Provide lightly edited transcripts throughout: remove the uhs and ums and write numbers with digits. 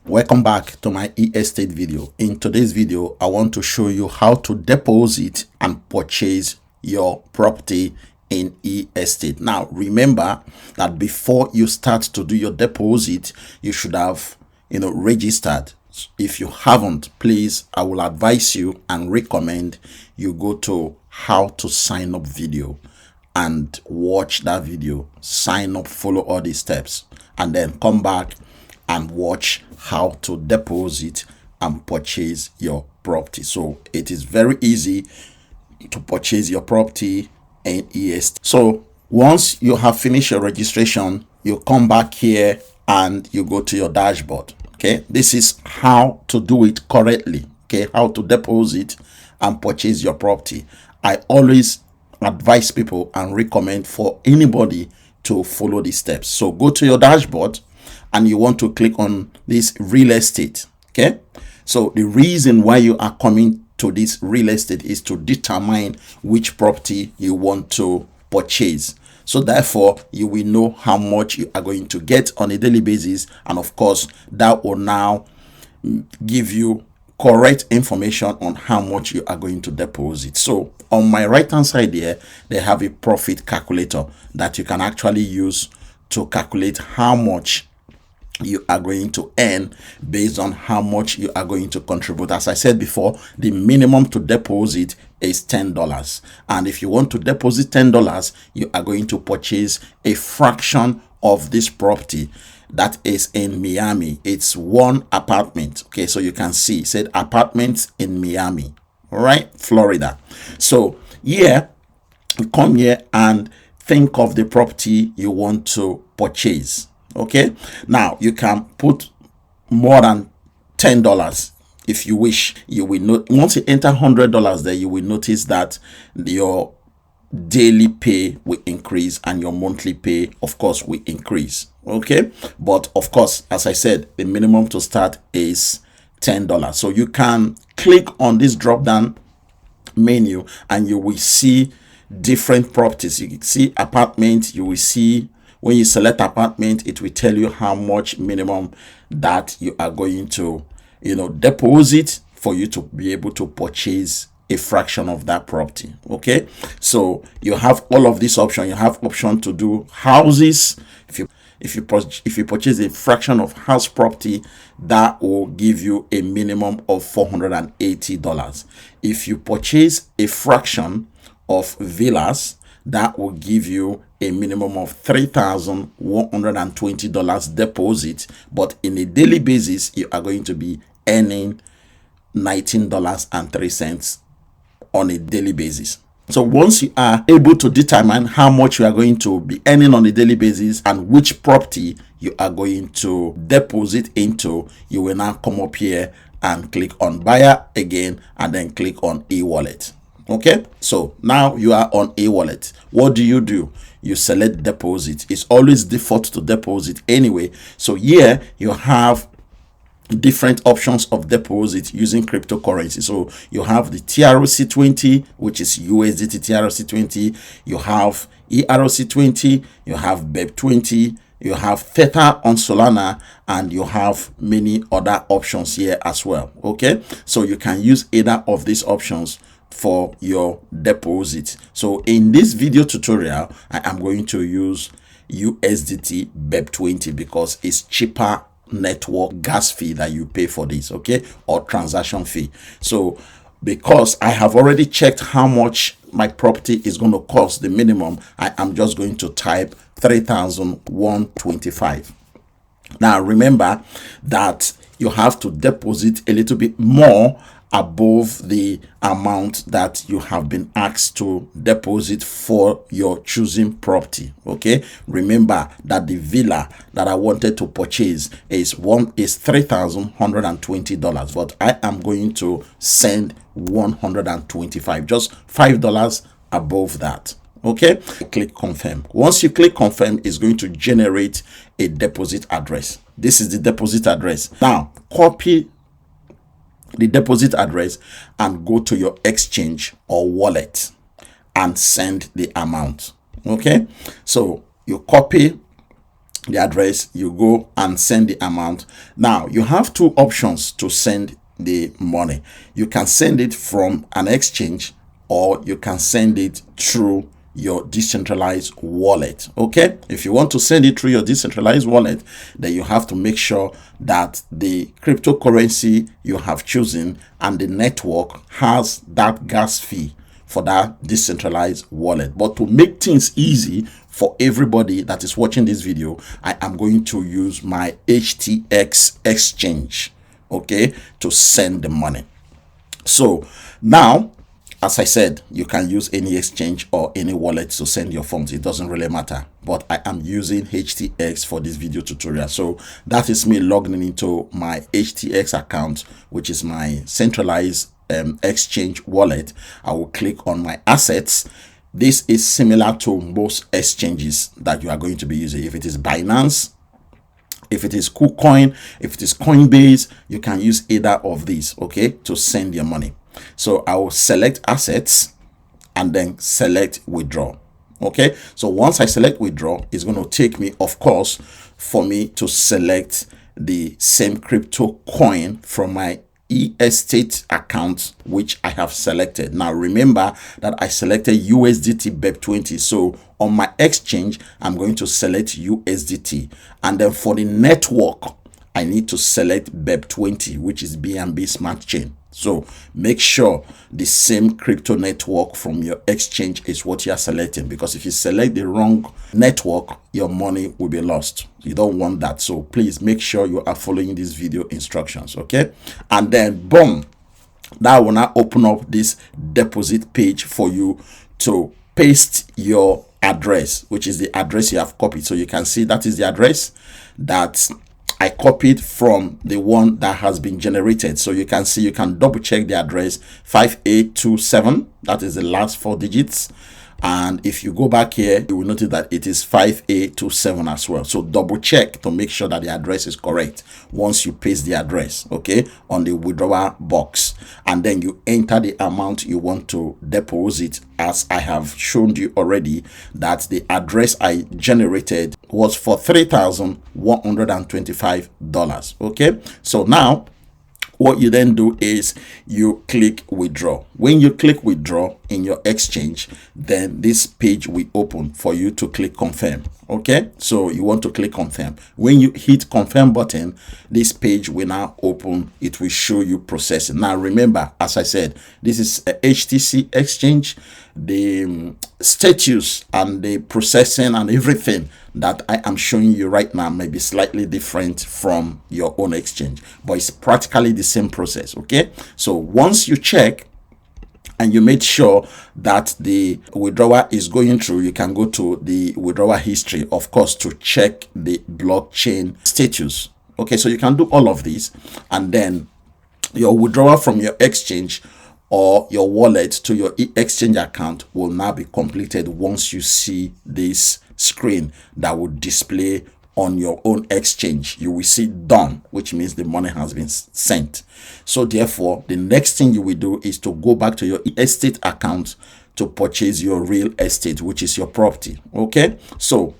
Welcome back to my e-estate video. In today's video, I want to show you how to deposit and purchase your property in e-estate. Now, remember that before you start to do your deposit, you should have, registered. If you haven't, please, I will advise you and recommend you go to how to sign up video and watch that video, sign up, follow all the steps, and then come back and watch how to deposit and purchase your property. So it is very easy to purchase your property in e-estate. So once you have finished your registration, you come back here and you go to your dashboard. Okay, this is how to do it correctly. Okay, how to deposit and purchase your property. I always advise people and recommend for anybody to follow these steps. So go to your dashboard and you want to click on this real estate. Okay, so the reason why you are coming to this real estate is to determine which property you want to purchase. So therefore, you will know how much you are going to get on a daily basis, and of course that will now give you correct information on how much you are going to deposit. So on my right hand side here, they have a profit calculator that you can actually use to calculate how much you are going to earn based on how much you are going to contribute. As I said before, the minimum to deposit is $10, and if you want to deposit $10, you are going to purchase a fraction of this property that is in Miami. It's one apartment. Okay, so you can see it said apartments in Miami, all right, Florida. So yeah, come here and think of the property you want to purchase. Okay, now you can put more than $10 if you wish. You will not, once you enter $100 there, you will notice that your daily pay will increase and your monthly pay, of course, will increase. Okay, but of course, as I said, the minimum to start is $10. So you can click on this drop down menu and you will see different properties. You can see apartments. You will see, when you select apartment, it will tell you how much minimum that you are going to deposit for you to be able to purchase a fraction of that property. Okay, so you have all of these options. You have option to do houses. If you purchase a fraction of house property, that will give you a minimum of $480. If you purchase a fraction of villas, that will give you a minimum of $3,120 deposit, but in a daily basis you are going to be earning $19.03 on a daily basis. So once you are able to determine how much you are going to be earning on a daily basis and which property you are going to deposit into, you will now come up here and click on buyer again and then click on e-wallet. Okay, so now you are on e-wallet. What do? You select deposit. It's always default to deposit anyway. So here you have different options of deposit using cryptocurrency. So you have the TRC20, which is USDT TRC20. You have ERC20. You have BEP20. You have Theta on Solana, and you have many other options here as well. Okay, so you can use either of these options for your deposit. So in this video tutorial, I am going to use USDT BEP20 because it's cheaper network gas fee that you pay for this, okay, or transaction fee. So because I have already checked how much my property is going to cost, the minimum, I am just going to type 3,125. Now remember that you have to deposit a little bit more above the amount that you have been asked to deposit for your choosing property. Okay, remember that the villa that I wanted to purchase is $3,120, but I am going to send 125, just $5 above that. Okay, click confirm. Once you click confirm, it's going to generate a deposit address. This is the deposit address. Now copy the deposit address and go to your exchange or wallet and send the amount. Okay, so you copy the address, you go and send the amount. Now you have two options to send the money. You can send it from an exchange, or you can send it through your decentralized wallet. Okay, if you want to send it through your decentralized wallet, then you have to make sure that the cryptocurrency you have chosen and the network has that gas fee for that decentralized wallet. But to make things easy for everybody that is watching this video, I am going to use my HTX exchange, okay, to send the money. So now, as I said, you can use any exchange or any wallet to send your funds. It doesn't really matter, but I am using HTX for this video tutorial. So that is me logging into my HTX account, which is my centralized exchange wallet. I will click on my assets. This is similar to most exchanges that you are going to be using. If it is Binance, if it is KuCoin, if it is Coinbase, you can use either of these, okay, to send your money. So I will select assets and then select withdraw. Okay, so once I select withdraw, it's going to take me, of course, for me to select the same crypto coin from my eEstate account, which I have selected. Now remember that I selected USDT BEP20. So on my exchange, I'm going to select USDT, and then for the network, I need to select BEP20, which is BNB Smart Chain. So make sure the same crypto network from your exchange is what you are selecting, because if you select the wrong network, your money will be lost. You don't want that. So please make sure you are following these video instructions, okay? And then boom, that will now open up this deposit page for you to paste your address, which is the address you have copied. So you can see that is the address that I copied from the one that has been generated. So you can see, you can double check the address 5827. That is the last 4 digits. And if you go back here, you will notice that it is 5827 as well. So double check to make sure that the address is correct once you paste the address, okay, on the withdrawal box. And then you enter the amount you want to deposit, as I have shown you already that the address I generated was for $3,125. Okay, so now what you then do is you click withdraw. When you click withdraw in your exchange, then this page will open for you to click confirm. Okay, so you want to click confirm. When you hit confirm button, this page will now open. It will show you processing. Now remember, as I said, this is a HTC exchange. The status and the processing and everything that I am showing you right now may be slightly different from your own exchange, but it's practically the same process. Okay, so once you check and you make sure that the withdrawal is going through, you can go to the withdrawal history, of course, to check the blockchain status. Okay, so you can do all of these, and then your withdrawal from your exchange or your wallet to your exchange account will now be completed once you see this screen that will display on your own exchange. You will see done, which means the money has been sent. So therefore, the next thing you will do is to go back to your estate account to purchase your real estate, which is your property. Okay, so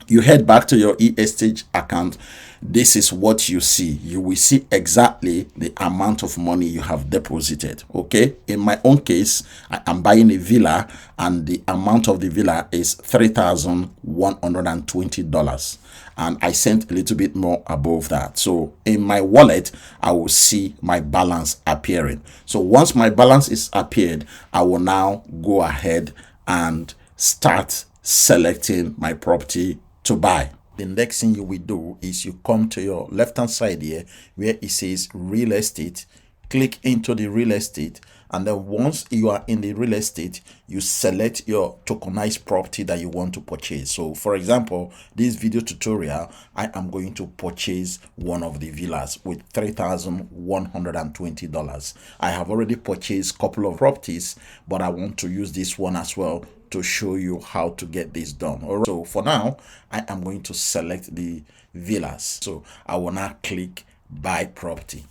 you head back to your eEstate account. This is what you see. You will see exactly the amount of money you have deposited. Okay, in my own case, I am buying a villa, and the amount of the villa is $3,120, and I sent a little bit more above that. So in my wallet, I will see my balance appearing. So once my balance is appeared, I will now go ahead and start selecting my property to buy. The next thing you will do is you come to your left hand side here where it says real estate. Click into the real estate, and then once you are in the real estate, you select your tokenized property that you want to purchase. So for example, this video tutorial, I am going to purchase one of the villas with $3,120. I have already purchased a couple of properties, but I want to use this one as well to show you how to get this done. All right, so for now, I am going to select the villas. So I will now click buy property.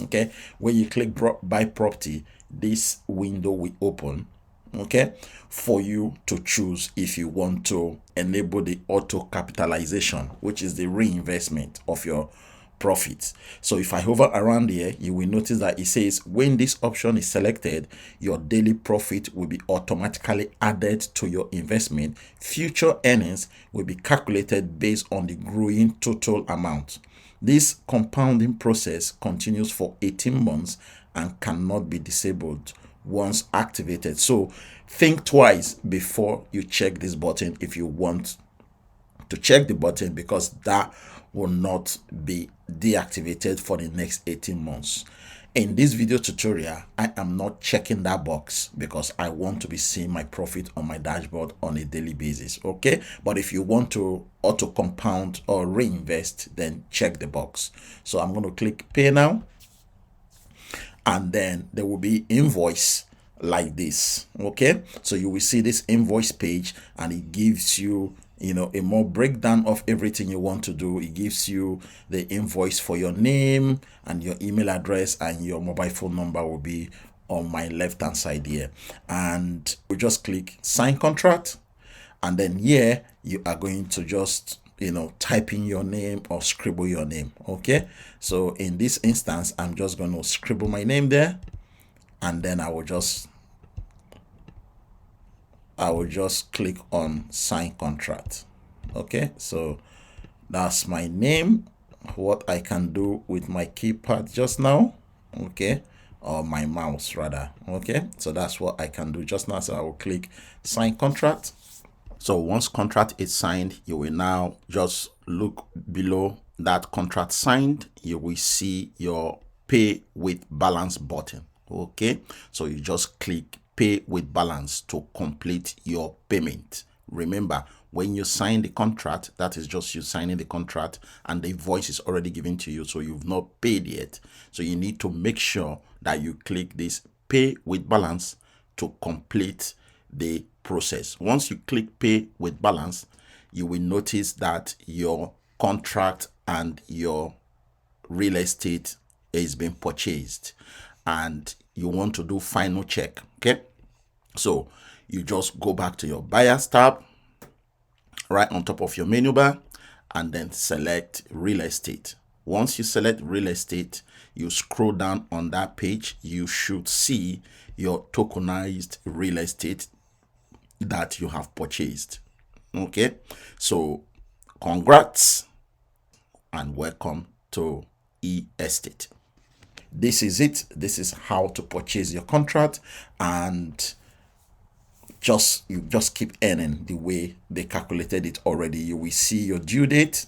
Okay, when you click buy property, this window will open. okay, for you to choose if you want to enable the auto capitalization, which is the reinvestment of your profits. So if I hover around here, you will notice that it says when this option is selected, your daily profit will be automatically added to your investment. Future earnings will be calculated based on the growing total amount. This compounding process continues for 18 months and cannot be disabled once activated. So think twice before you check this button if you want to check the button, because that will not be deactivated for the next 18 months. In this video tutorial, I am not checking that box because I want to be seeing my profit on my dashboard on a daily basis, okay? But if you want to auto compound or reinvest, then check the box. So I'm going to click pay now, and then there will be invoice like this, okay? So you will see this invoice page, and it gives you a more breakdown of everything you want to do. It gives you the invoice for your name and your email address, and your mobile phone number will be on my left hand side here. And we just click sign contract, and then here you are going to just type in your name or scribble your name, okay? So in this instance, I'm just going to scribble my name there, and then I will just click on sign contract. Okay, so that's my name, what I can do with my keypad just now, okay, or my mouse rather, okay? So that's what I can do just now. So I will click sign contract. So once contract is signed, you will now just look below that contract signed. You will see your pay with balance button, okay? So you just click pay with balance to complete your payment. Remember, when you sign the contract, that is just you signing the contract, and the invoice is already given to you, so you've not paid yet. So you need to make sure that you click this pay with balance to complete the process. Once you click pay with balance, you will notice that your contract and your real estate is being purchased, and you want to do final check, okay? So you just go back to your buyers tab right on top of your menu bar, and then select real estate. Once you select real estate, you scroll down on that page, you should see your tokenized real estate that you have purchased, okay? So congrats and welcome to eEstate. This is it. This is how to purchase your contract, and you just keep earning the way they calculated it already. You will see your due date,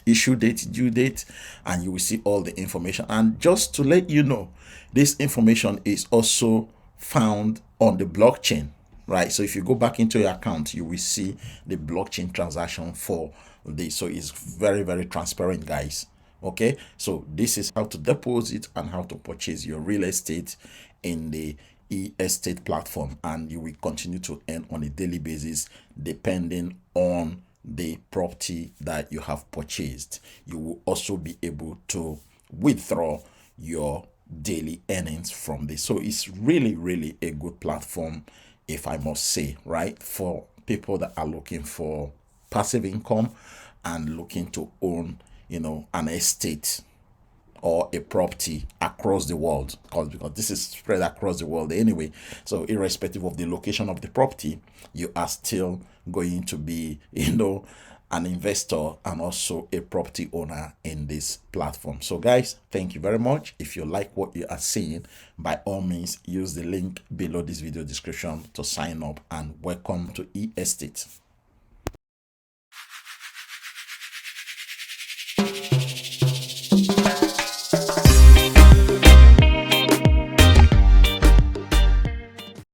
issue date, due date, and you will see all the information. And just to let you know, this information is also found on the blockchain, right? So if you go back into your account, you will see the blockchain transaction for this. So it's very, very transparent, guys. Okay, so this is how to deposit and how to purchase your real estate in the eEstate platform, and you will continue to earn on a daily basis depending on the property that you have purchased. You will also be able to withdraw your daily earnings from this. So it's really, really a good platform, if I must say, right, for people that are looking for passive income and looking to own an estate or a property across the world, because this is spread across the world anyway. So irrespective of the location of the property, you are still going to be an investor and also a property owner in this platform. So guys, thank you very much. If you like what you are seeing, by all means use the link below this video description to sign up, and welcome to eEstate.